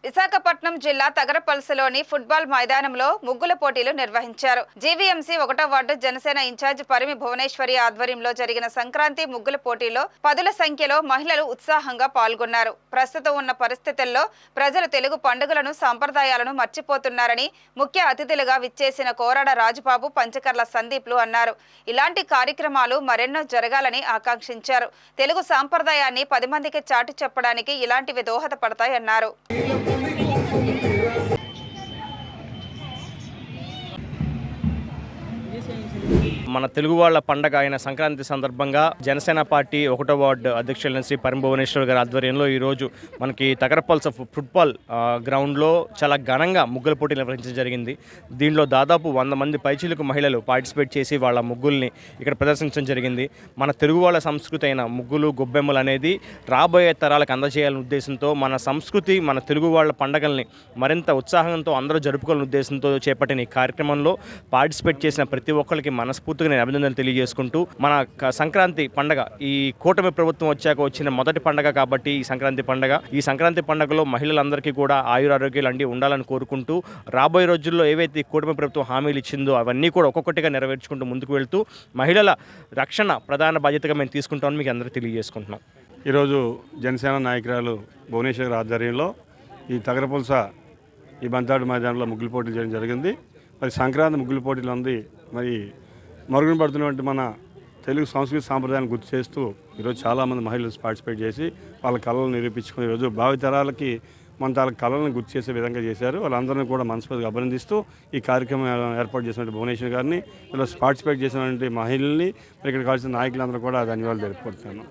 విశాఖపట్నం జిల్లా తగరపల్సలోని ఫుట్బాల్ మైదానంలో ముగ్గుల పోటీలు నిర్వహించారు. జీవీఎంసీ 1వ వార్డు జనసేన ఇన్ఛార్జ్ పరిమి భువనేశ్వరి ఆధ్వర్యంలో జరిగిన సంక్రాంతి ముగ్గుల పోటీలో పదుల సంఖ్యలో మహిళలు ఉత్సాహంగా పాల్గొన్నారు. ప్రస్తుతం ఉన్న పరిస్థితుల్లో ప్రజలు తెలుగు పండుగలను సంప్రదాయాలను మర్చిపోతున్నారని ముఖ్య అతిథులుగా విచ్చేసిన కోరాడ రాజుబాబు, పంచకర్ల సందీప్లు అన్నారు. ఇలాంటి కార్యక్రమాలు మరెన్నో జరగాలని ఆకాంక్షించారు. తెలుగు సాంప్రదాయాన్ని 10 మందికి చాటి చెప్పడానికి ఇలాంటివి దోహదపడతాయన్నారు. మన తెలుగు వాళ్ళ పండగ అయిన సంక్రాంతి సందర్భంగా జనసేన పార్టీ 1వ వార్డు అధ్యక్షులైన శ్రీ పరిమి భువనేశ్వర్ గారి ఆధ్వర్యంలో ఈరోజు మనకి తగరపల్స ఫుట్బాల్ గ్రౌండ్లో చాలా ఘనంగా ముగ్గుల పోటీలు నిర్వహించడం జరిగింది. దీనిలో దాదాపు 100 మంది పైచిలకు మహిళలు పార్టిసిపేట్ చేసి వాళ్ళ ముగ్గుల్ని ఇక్కడ ప్రదర్శించడం జరిగింది. మన తెలుగు వాళ్ళ సంస్కృతి అయిన ముగ్గులు, గొబ్బెమ్మలు అనేది రాబోయే తరాలకు అందజేయాలనే ఉద్దేశంతో మన సంస్కృతి, మన తెలుగు వాళ్ళ పండగల్ని మరింత ఉత్సాహంతో అందరూ జరుపుకోవాలనే ఉద్దేశంతో చేపట్టిన ఈ కార్యక్రమంలో పార్టిసిపేట్ చేసిన ప్రతి ఒక్కరికి మనస్ఫూర్తిగా నేను అభినందనలు తెలియజేసుకుంటూ, మన సంక్రాంతి పండగ ఈ కూటమి ప్రభుత్వం వచ్చాక వచ్చిన మొదటి పండగ కాబట్టి ఈ సంక్రాంతి పండగలో మహిళలందరికీ కూడా ఆయురారోగ్యాలు అండి ఉండాలని కోరుకుంటూ, రాబోయే రోజుల్లో ఏవైతే ఈ కూటమి ప్రభుత్వం హామీలు ఇచ్చిందో అవన్నీ కూడా ఒక్కొక్కటిగా నెరవేర్చుకుంటూ ముందుకు వెళ్తూ మహిళల రక్షణ ప్రధాన బాధ్యతగా మేము తీసుకుంటామని మీకు అందరికీ తెలియజేసుకుంటున్నాం. ఈరోజు జనసేన నాయకురాలు భువనేశ్వర్ ఆధ్వర్యంలో ఈ తగరపులస ఈ బంతాడు మైదానంలో ముగ్గులు పోటీలు చేయడం జరిగింది. మరి సంక్రాంతి ముగ్గులు పోటీలు ఉంది. మరి మరుగున పడుతున్నటువంటి మన తెలుగు సంస్కృతి సాంప్రదాయాన్ని గుర్తు చేస్తూ ఈరోజు చాలామంది మహిళలు పార్టిసిపేట్ చేసి వాళ్ళ కళలను నిరూపించుకుని ఈరోజు భావితరాలకి మన తాల కళలను గుర్తు చేసే విధంగా చేశారు. వాళ్ళందరినీ కూడా మనస్ఫూర్తిగా అభినందిస్తూ ఈ కార్యక్రమం ఏర్పాటు చేసినటువంటి భువనేశ్వర్ గారిని, ఇలా పార్టిసిపేట్ చేసినటువంటి మహిళల్ని, ఇక్కడ కావాల్సిన నాయకులందరూ కూడా ధన్యవాదాలు తెలుపుకుంటున్నాను.